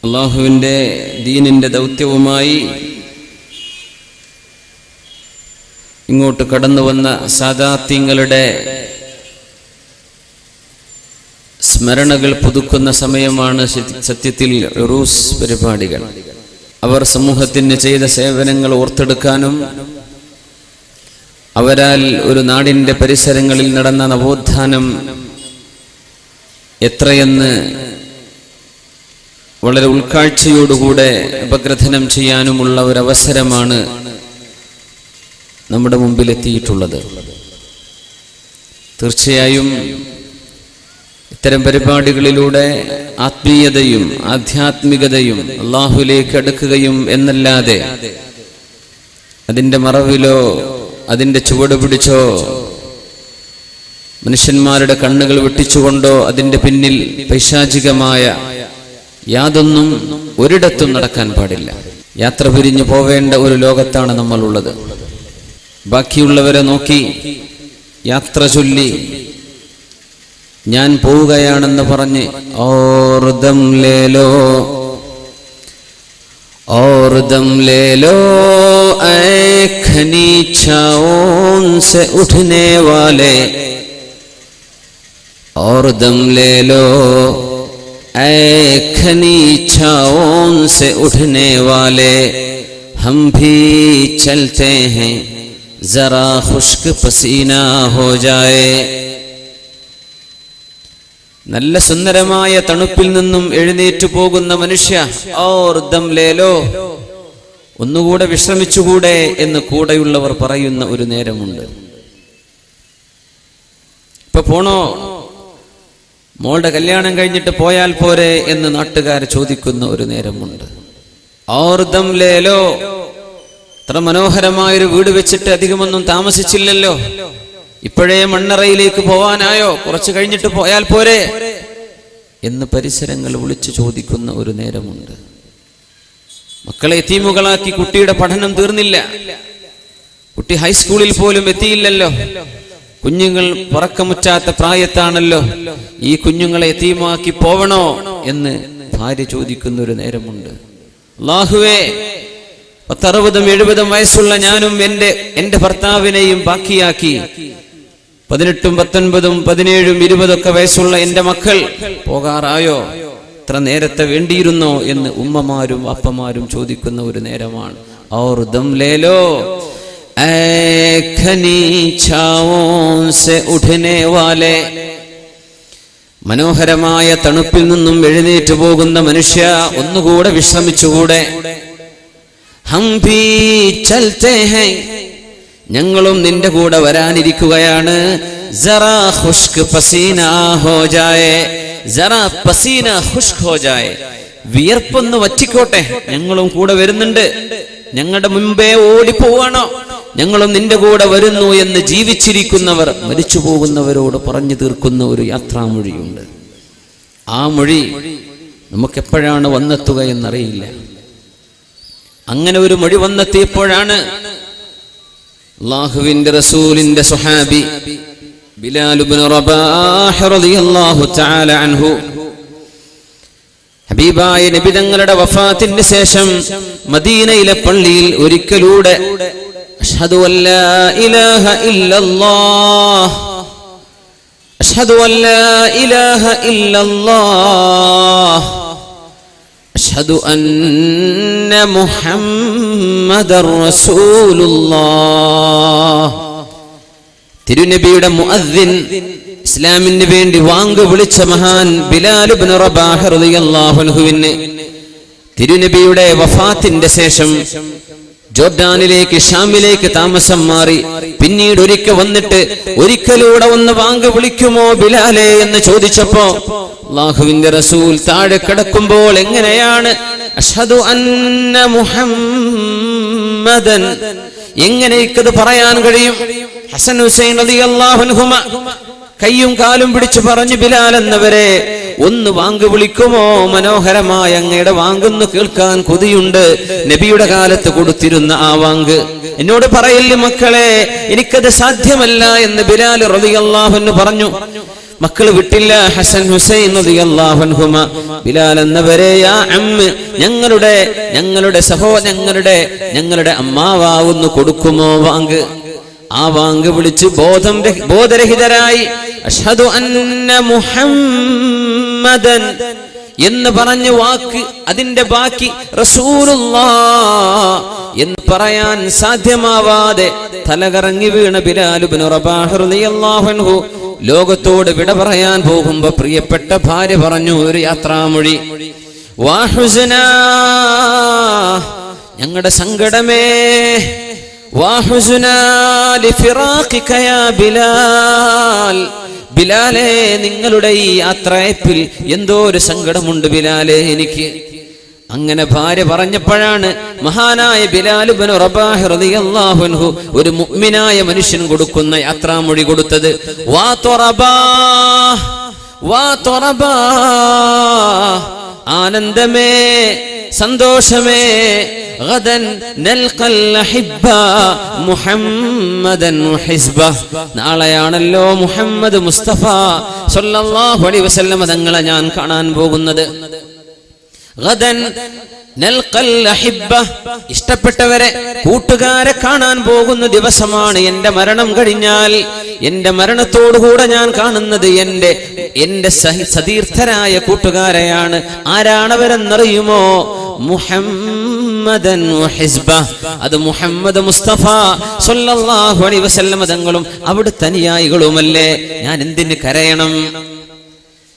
അല്ലാഹുവിൻ്റെ ദീനിൻ്റെ ദൗത്യവുമായി ഇങ്ങോട്ട് കടന്നു വന്ന സാദാത്യങ്ങളുടെ സ്മരണകൾ പുതുക്കുന്ന സമയമാണ് സത്യത്തിൽ ഉറൂസ് പരിപാടികൾ. അവർ സമൂഹത്തിന് ചെയ്ത സേവനങ്ങൾ ഓർത്തെടുക്കാനും അവരാൽ ഒരു നാടിൻ്റെ പരിസരങ്ങളിൽ നടന്ന നവോത്ഥാനം എത്രയെന്ന് വളരെ ഉൾക്കാഴ്ചയോടുകൂടെ അപഗ്രഥനം ചെയ്യാനുമുള്ള ഒരവസരമാണ് നമ്മുടെ മുമ്പിലെത്തിയിട്ടുള്ളത്. തീർച്ചയായും ഇത്തരം പരിപാടികളിലൂടെ ആത്മീയതയും ആധ്യാത്മികതയും അല്ലാഹുവിലേക്ക് അടുക്കുകയും എന്നല്ലാതെ അതിൻ്റെ മറവിലോ അതിൻ്റെ ചുവട് പിടിച്ചോ മനുഷ്യന്മാരുടെ കണ്ണുകൾ വെട്ടിച്ചുകൊണ്ടോ അതിൻ്റെ പിന്നിൽ പൈശാചികമായ യാതൊന്നും ഒരിടത്തും നടക്കാൻ പാടില്ല. യാത്ര പിരിഞ്ഞു പോവേണ്ട ഒരു ലോകത്താണ് നമ്മളുള്ളത്. ബാക്കിയുള്ളവരെ നോക്കി യാത്ര ചൊല്ലി ഞാൻ പോവുകയാണെന്ന് പറഞ്ഞ് और दम ले लो ऐ खनीचाओं से उठने वाले और दम ले लो ऐ खनीचाओं से उठने वाले हम भी चलते हैं जरा खुश्क पसीना हो जाए. നല്ല സുന്ദരമായ തണുപ്പിൽ നിന്നും എഴുന്നേറ്റു പോകുന്ന മനുഷ്യ और दम ले लो, ഒന്നുകൂടെ വിശ്രമിച്ചുകൂടെ എന്ന് കൂടെയുള്ളവർ പറയുന്ന ഒരു നേരമുണ്ട്. ഇപ്പൊ പോണോ, മോളുടെ കല്യാണം കഴിഞ്ഞിട്ട് പോയാൽ പോരെ എന്ന് നാട്ടുകാർ ചോദിക്കുന്ന ഒരു നേരമുണ്ട്. और दम ले लो, ഇത്ര മനോഹരമായൊരു വീട് വെച്ചിട്ട് അധികമൊന്നും താമസിച്ചില്ലല്ലോ, ഇപ്പോഴേ മണ്ണറയിലേക്ക് പോവാനായോ, കുറച്ച് കഴിഞ്ഞിട്ട് പോയാൽ പോരെ എന്ന് പരിസരങ്ങൾ വിളിച്ചു ചോദിക്കുന്ന ഒരു നേരമുണ്ട്. മക്കളെ യതീമുകളാക്കി കുട്ടിയുടെ പഠനം തീർന്നില്ല, കുട്ടി ഹൈസ്കൂളിൽ പോലും എത്തിയില്ലല്ലോ, കുഞ്ഞുങ്ങൾ പറക്കമുറ്റാത്ത പ്രായത്താണല്ലോ, ഈ കുഞ്ഞുങ്ങളെ യതീമാക്കി പോവണോ എന്ന് ഭാര്യ ചോദിക്കുന്ന ഒരു നേരമുണ്ട്. അല്ലാഹുവേ, 60-70 വയസ്സുള്ള ഞാനും എന്റെ ഭർത്താവിനെയും ബാക്കിയാക്കി 18, 19, 17, 20 വയസ്സുള്ള എന്റെ മക്കൾ പോകാറായോ, ഇത്ര നേരത്തെ വേണ്ടിയിരുന്നോ എന്ന് ഉമ്മമാരും അപ്പമാരും ചോദിക്കുന്ന ഒരു നേരമാണ്. और दम ले लो ऐ खनीचाओं से उठने वाले, മനോഹരമായ തണുപ്പിൽ നിന്നും എഴുന്നേറ്റ് പോകുന്ന മനുഷ്യ, ഒന്നുകൂടെ വിശ്രമിച്ചുകൂടെ. ഹം ഭീ ചൽത്തെ ഹൈ, ഞങ്ങളും നിന്റെ കൂടെ വരാനിരിക്കുകയാണ്. ജറാ ഖുശ്ക് പസീന ഹോ ജായേ, ജറാ പസീന ഖുശ്ക് ഹോ ജായേ, വിയർപ്പൊന്ന് വറ്റിക്കോട്ടെ, ഞങ്ങളും കൂടെ വരുന്നുണ്ട്. ഞങ്ങളുടെ മുമ്പേ ഓടിപ്പോവാണോ, ഞങ്ങളും നിന്റെ കൂടെ വരുന്നു എന്ന് ജീവിച്ചിരിക്കുന്നവർ മരിച്ചു പോകുന്നവരോട് പറഞ്ഞു തീർക്കുന്ന ഒരു യാത്രാമൊഴിയുണ്ട്. ആ മൊഴി നമുക്കെപ്പോഴാണ് വന്നെത്തുക എന്നറിയില്ല. അങ്ങനെ ഒരു മൊഴി വന്നെത്തിയപ്പോഴാണ് അല്ലാഹുവിന്റെ റസൂലിന്റെ സ്വഹാബി ബിലാൽ ഇബ്നു റബാഹ് റളിയല്ലാഹു തആല അൻഹു ഹബീബായ നബി തങ്ങളുടെ വഫാത്തിന് ശേഷം മദീനയിലെ പള്ളിയിൽ ഒരിക്കലൂടെ അഷ്ഹദു അല്ലാ ഇലാഹ ഇല്ലല്ലാഹ്, അഷ്ഹദു അല്ലാ ഇലാഹ ഇല്ലല്ലാഹ്, അഷ്ഹദു അന്ന മുഹമ്മദർ റസൂലുള്ളാഹ്. തിരുനബിയുടെ മുഅദ്ദിൻ, ഇസ്ലാമിന് വേണ്ടി വാങ്ക് വിളിച്ച മഹാൻ ബിലാൽ ഇബ്നു റബാഹ് റളിയല്ലാഹു അൻഹുവിനെ തിരുനബിയുടെ വഫാത്തിന്റെ ശേഷം ജോർഡാനിലേക്ക്, ഷാമിലേക്ക് താമസം മാറി പിന്നീട് ഒരിക്കൽ വന്നിട്ട് ഒരിക്കലൂടെ ഒന്ന് വാങ്ക് വിളിക്കുമോ ബിലാലെ എന്ന് ചോദിച്ചപ്പോ അല്ലാഹുവിന്റെ റസൂൽ താഴെ കിടക്കുമ്പോൾ എങ്ങനെയാണ് അഷ്ഹദു അന്ന മുഹമ്മദൻ, എങ്ങനെ ഇക്കത് പറയാൻ കഴിയും? ഹസൻ ഹുസൈൻ റളിയല്ലാഹു അൻഹുമ കയ്യും കാലും പിടിച്ചു പറഞ്ഞു, ബിലാൽ എന്നവരെ ഒന്ന് വാങ്ക് വിളിക്കുമോ? മനോഹരമായ അങ്ങയുടെ വാങ്കൊന്ന് കേൾക്കാൻ കൊതിയുണ്ട്. നബിയുടെ കാലത്ത് കൊടുത്തിരുന്ന ആ വാങ്ക് എന്നോട് പറയല്ലേ മക്കളെ, എനിക്കത് സാധ്യമല്ല എന്ന് ബിലാൽ റളിയല്ലാഹു അൻഹു പറഞ്ഞു. മക്കൾ വിട്ടില്ല. ഹസൻ ഹുസൈൻ റളിയല്ലാഹു അൻഹുമ ബിലാൽ എന്നവരെ യാ അമ്മ, ഞങ്ങളുടെ ഞങ്ങളുടെ അമ്മാവാവുന്നു കൊടുക്കുമോ വാങ്ക്. ആ വാങ്ക് വിളിച്ച് ബോധരഹിതരായി അഷ്ഹദു അന്ന മുഹമ്മദൻ എന്ന് പറഞ്ഞ വാക്ക്, അതിന്റെ ബാക്കി റസൂലുള്ളാഹ് എന്ന് പറയാൻ സാധ്യമാവാതെ തലകറങ്ങി വീണ ബിലാൽ ഇബ്നു റബാഹ് റളിയല്ലാഹു അൻഹു ലോകത്തോട് വിട പറയാൻ പോകുമ്പോ പ്രിയപ്പെട്ട ഭാര്യ പറഞ്ഞു ഒരു യാത്രാമൊഴി, വാഹുസ്നാ, ഞങ്ങളുടെ സങ്കടമേ, വാഹുസ്നാ ലിഫിറാഖിക യാ ബിലാൽ, ബിലാലേ നിങ്ങളുടെ ഈ യാത്രയപ്പിൽ എന്തോ ഒരു സങ്കടമുണ്ട് ബിലാലേ എനിക്ക്. അങ്ങനെ ഭാര്യ പറഞ്ഞപ്പോഴാണ് മഹാനായ ബിലാൽ ഇബ്നു റബാഹ് റളിയല്ലാഹു അൻഹു ഒരു മുഅ്മിനായ മനുഷ്യൻ കൊടുക്കുന്ന യാത്രാമൊഴി കൊടുത്തത്. വാ ത്വറബാ, വാ ത്വറബാ, ആനന്ദമേ, സന്തോഷമേ, ഗദൻ നൽഖൽ അഹിബ്ബ മുഹമ്മദൻ വഹിസ്ബഹ്, നാളെയാണല്ലോ മുഹമ്മദ് മുസ്തഫ സല്ലല്ലാഹു അലൈഹി വസല്ലം തങ്ങളെ ഞാൻ കാണാൻ പോകുന്നത്. ഗദൻ നൽഖൽ അഹിബ്ബ, ഇഷ്ടപ്പെട്ടവരെ, കൂട്ടുകാരെ കാണാൻ പോകുന്ന ദിവസമാണ്. എന്റെ മരണം കഴിഞ്ഞാൽ എന്റെ മരണത്തോടുകൂടെ ഞാൻ കാണുന്നത് എന്റെ സതീർത്ഥരായ കൂട്ടുകാരെയാണ്. ആരാണവരെന്നറിയുമോ? മുഹമ്മദൻ വഹിസ്ബഹ്, അത് മുഹമ്മദ് മുസ്തഫ സല്ലല്ലാഹു അലൈഹി വസല്ലം തങ്ങളും അവിടുത്തെ അനുയായികളുമല്ലേ. ഞാൻ എന്തിന് കരയണം?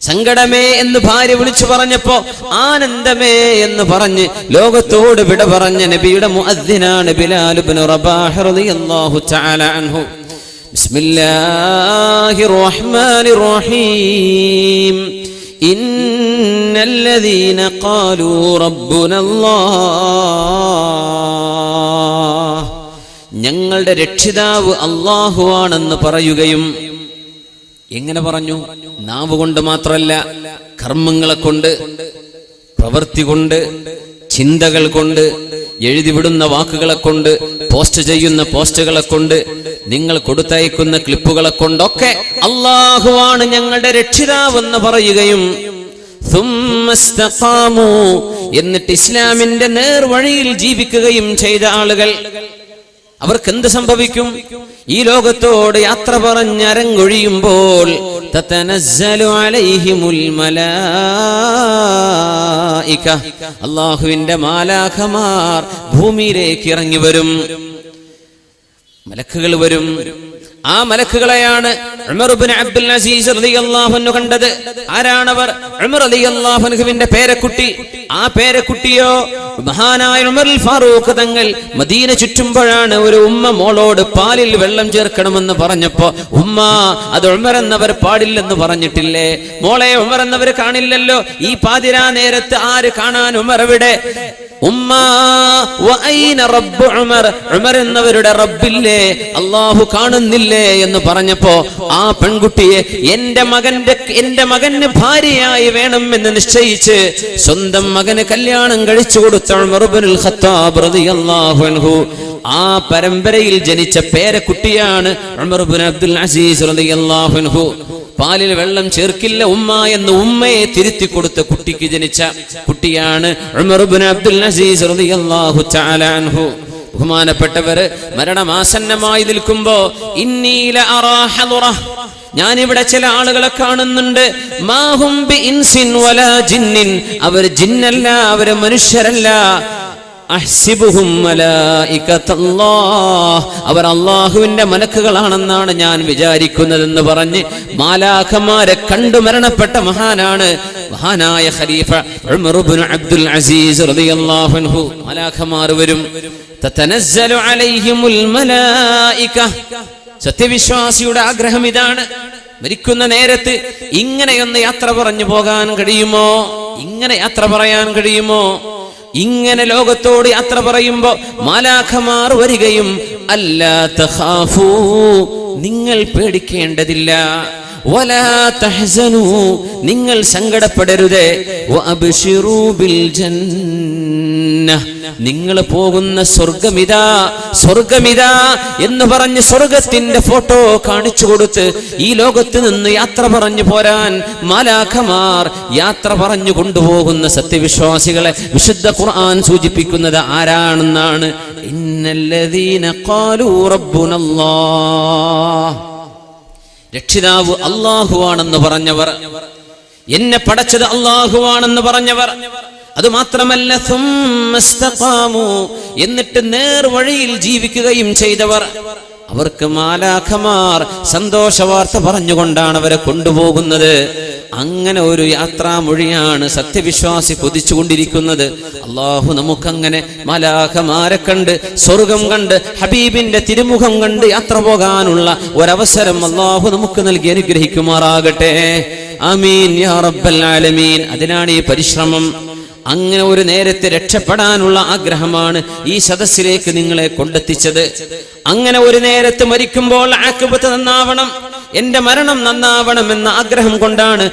സങ്കടമേ എന്ന് ഭാര്യ വിളിച്ചു പറഞ്ഞപ്പോ ആനന്ദമേ എന്ന് പറഞ്ഞ് ലോകത്തോട് വിട പറഞ്ഞ നബിയുടെ മുഅദ്ദിനാണ് ബിലാൽ ഇബ്നു റബാഹ് റളിയല്ലാഹു തആല അൻഹു. ബിസ്മില്ലാഹിർ റഹ്മാനിർ റഹീം. ഇന്നല്ലദീന ഖാലൂ റബ്ബുനല്ലാഹ്, ഞങ്ങളുടെ രക്ഷിതാവ് അല്ലാഹുവാണെന്ന് പറയുകയും, എങ്ങനെ പറഞ്ഞു? നാവ് കൊണ്ട് മാത്രമല്ല, കർമ്മങ്ങളെ കൊണ്ട്, പ്രവൃത്തി കൊണ്ട്, ചിന്തകൾ കൊണ്ട്, എഴുതിവിടുന്ന വാക്കുകളെ കൊണ്ട്, പോസ്റ്റ് ചെയ്യുന്ന പോസ്റ്റുകളെ കൊണ്ട്, നിങ്ങൾ കൊടുത്തയക്കുന്ന ക്ലിപ്പുകളെ കൊണ്ടൊക്കെ അല്ലാഹുവാണ് ഞങ്ങളുടെ രക്ഷിതാവെന്ന് പറയുകയും, എന്നിട്ട് ഇസ്ലാമിന്റെ നേർവഴിയിൽ ജീവിക്കുകയും ചെയ്ത ആളുകൾ, അവർക്ക് എന്ത് സംഭവിക്കും? ഈ ലോകത്തോട് യാത്ര പറഞ്ഞരങ്ങൊഴിയുമ്പോൾ തതനസ്സലു അലൈഹിമുൽ മലായിക, അല്ലാഹുവിന്റെ മാലാഖമാർ ഭൂമിയിലേക്ക് ഇറങ്ങി വരും. മലക്കുകൾ വരും. ആ മലക്കുകളെയാണ് ഉമർ ഇബ്നു അബ്ദുൽ അസീസ് റളിയല്ലാഹു അൻഹു കണ്ടത്. ആരാണവർ? ഉമർ റളിയല്ലാഹു അൻഹുവിന്റെ പേരക്കുട്ടി. ആ പേരക്കുട്ടിയോ മഹാനായ ഉമർ ഫാറൂഖ് തങ്ങൾ മദീന ചുറ്റുമ്പോഴാണ് ഒരു ഉമ്മ മോളോട് പാലിൽ വെള്ളം ചേർക്കണമെന്ന് പറഞ്ഞപ്പോ, ഉമ്മ അത് ഉമർ എന്നവർ പാടില്ലെന്ന് പറഞ്ഞിട്ടില്ലേ? മോളെ, ഉമർ എന്നവർ കാണില്ലല്ലോ. ഈ പാതിരാ നേരത്ത് ആര് കാണാൻ? ഉമർ എവിടെ? ഉമ്മ വഅൈന റബ്ബു ഉമർ, ഉമർ എന്നവരുടെ റബ്ബില്ലേ, അല്ലാഹു കാണുന്നില്ലേ എന്ന് പറഞ്ഞപ്പോ ആ പെൺകുട്ടിയെ എന്റെ മകന് ഭാര്യയായി വേണമെന്ന് നിശ്ചയിച്ച് സ്വന്തം മകന് കല്യാണം കഴിച്ചു കൊടുത്ത ഉമർ ഇബ്നുൽ ഖത്താബ് റളിയല്ലാഹു അൻഹു, ആ പരമ്പരയിൽ ജനിച്ച പേരക്കുട്ടിയാണ് ഉമർ ഇബ്നു അബ്ദുൽ അസീസ് റളിയല്ലാഹു അൻഹു. പാലിൽ വെള്ളം ചേർക്കില്ല ഉമ്മ എന്ന് ഉമ്മയെ തിരുത്തി കൊടുത്ത കുട്ടിക്ക് ജനിച്ച കുട്ടിയാണ് ഉമർ ഇബ്നു അബ്ദുൽ അസീസ് റളിയല്ലാഹു തആല അൻഹു. ബഹുമാനപ്പെട്ടവര് മരണമാസന്നമായി നിൽക്കുമ്പോ ഇന്നീല അറാഹദുറ, ഞാനിവിടെ ചില ആളുകളെ കാണുന്നുണ്ട്. മാഹും ബി ഇൻസിൻ വലാ ജിന്നിൻ, അവർ ജിന്നല്ല, അവര് മനുഷ്യരല്ല. അഹ്സിബുഹും മലായികത്തുല്ലാഹ്, അവർ അല്ലാഹുവിന്റെ മലക്കുകളാണെന്നാണ് ഞാൻ വിചാരിക്കുന്നതെന്ന് പറഞ്ഞ് മാലാഖമാരെ കണ്ടു മരണപ്പെട്ട മഹാനാണ് മഹാനായ ഖലീഫ ഉമർ ഇബ്നു അബ്ദുൽ അസീസ് റളിയല്ലാഹു അൻഹു. മാലാഖമാർ വരും. തതനസ്സലു അലൈഹിമുൽ മലായിക. സത്യവിശ്വാസിയുടെ ആഗ്രഹം ഇതാണ്. മരിക്കുന്ന നേരത്ത് ഇങ്ങനെയൊന്ന് യാത്ര പറഞ്ഞു പോകാൻ കഴിയുമോ? ഇങ്ങനെ യാത്ര പറയാൻ കഴിയുമോ? ഇങ്ങനെ ലോകത്തോട് യാത്ര പറയുമ്പോ മാലാഖമാർ വരികയും, അല്ലാ തഖാഫൂ, നിങ്ങൾ പേടിക്കേണ്ടതില്ല, വലാ തഹ്സനൂ നിങ്ങൾ സങ്കടപ്പെടരുതേ വഅബ്ശിറൂ ബിൽ ജന്ന നിങ്ങൾ പോകുന്ന സ്വർഗമിതാ എന്ന് പറഞ്ഞ് സ്വർഗത്തിന്റെ ഫോട്ടോ കാണിച്ചു കൊടുത്ത് ഈ ലോകത്ത് നിന്ന് യാത്ര പറഞ്ഞു പോരാൻ മാലാഖമാർ യാത്ര പറഞ്ഞു കൊണ്ടുപോകുന്ന സത്യവിശ്വാസികളെ വിശുദ്ധ ഖുർആൻ സൂചിപ്പിക്കുന്നത് ആരാണെന്നാണ്. ഇന്നല്ലദീന ഖാലൂ റബ്ബുനല്ലാഹ് രക്ഷിതാവ് അല്ലാഹുവാണെന്ന് പറഞ്ഞവർ, എന്നെ പടച്ചത് അല്ലാഹുവാണെന്ന് പറഞ്ഞവർ, അതുമാത്രമല്ല സുമ്മസ്തഖാമു എന്നിട്ട് നേർവഴിയിൽ ജീവിക്കുകയും ചെയ്തവർ, അവർക്ക് മാലാഖമാർ സന്തോഷവാർത്ത പറഞ്ഞുകൊണ്ടാണ് അവരെ കൊണ്ടുപോകുന്നത്. അങ്ങനെ ഒരു യാത്രാമൊഴിയാണ് സത്യവിശ്വാസി കൊതിച്ചുകൊണ്ടിരിക്കുന്നത്. അള്ളാഹു നമുക്കങ്ങനെ മാലാഖമാരെ കണ്ട് സ്വർഗം കണ്ട് ഹബീബിന്റെ തിരുമുഖം കണ്ട് യാത്ര പോകാനുള്ള ഒരവസരം അള്ളാഹു നമുക്ക് നൽകി അനുഗ്രഹിക്കുമാറാകട്ടെ. ആമീൻ യാ റബ്ബൽ ആലമീൻ. അതിനാണ് ഈ പരിശ്രമം. അങ്ങനെ ഒരു നേരത്തെ രക്ഷപ്പെടാനുള്ള ആഗ്രഹമാണ് ഈ സദസ്സിലേക്ക് നിങ്ങളെ കൊണ്ടെത്തിച്ചത്. അങ്ങനെ ഒരു നേരത്ത് മരിക്കുമ്പോൾ ആഖിബത്ത് നന്നാവണം, എന്റെ മരണം നന്നാവണം എന്ന ആഗ്രഹം കൊണ്ടാണ്